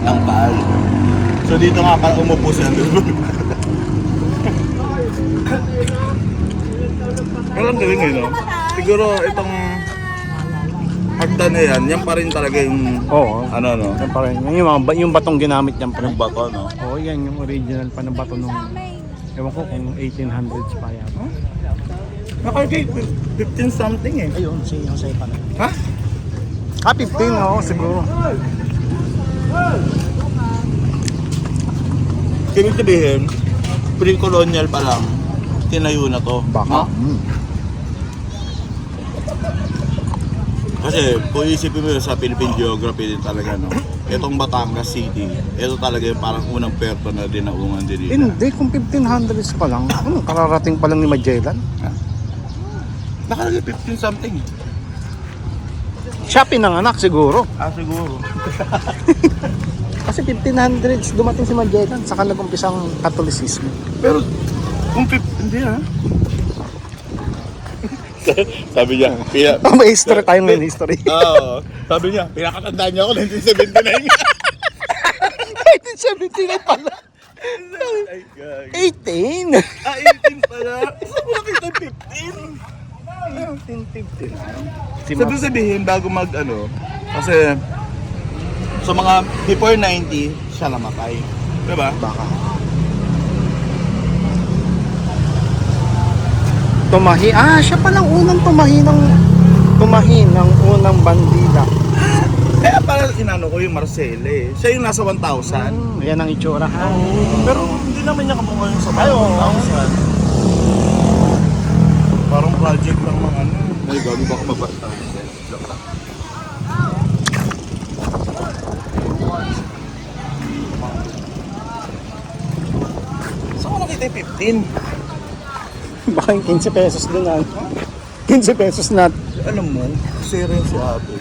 Ang pal. So dito nga pala umupo si Andrew. Walang galing eh, no? Siguro itong hagdan na yan pa rin talaga yung Oo. ano, no? Yan pa rin. Yung, yung batong ginamit niyan pa rin. Yung bato, no? Oo, yan yung original pa ng bato nung, ewan ko kung 1800s pa yan. Nakalagay 15 something eh. Ayun, yung sa'yo pa na. Ha? 15, oo, siguro. Ibig sabihin, pre-colonial pa lang, tinayo na to. Baka. Kasi kung isipin mo yun sa Philippine geography din talaga, no? Itong Batangas City, ito talaga yung parang unang puerto na dinaungan din nila. Hindi, kung 1500s pa lang, kararating pa lang ni Magellan. Nakalagay 15 something. Siya pinanganak siguro. Siguro. Kasi 1500s dumating si Magellan, saka nag-umpisang Katolisismo. Pero, kung hindi sabi niya, May history tayo ng history. Oo. Sabi niya, pinakatandaan niya ako 1979. 1979 pala. Ay, God. 18. 18 pala. Isa ko nakita 15. 1950. Sabi sabihin, bago kasi sa mga before 90, siya namatay. Diba? Baka. Tumahi. Siya palang unang tumahi ng unang bandila. Kaya parang inano ko yung Marcel eh. Siya yung nasa 1,000. Yan ang itsura ha. Pero hindi naman niya kamukha yung sa 1,000. Parang project lang mga ano. Ay, gabi baka mabata. Saan ko nakita yung 15? Baka yung 15 pesos din 15 pesos na. Alam mo, kasi rin si ate.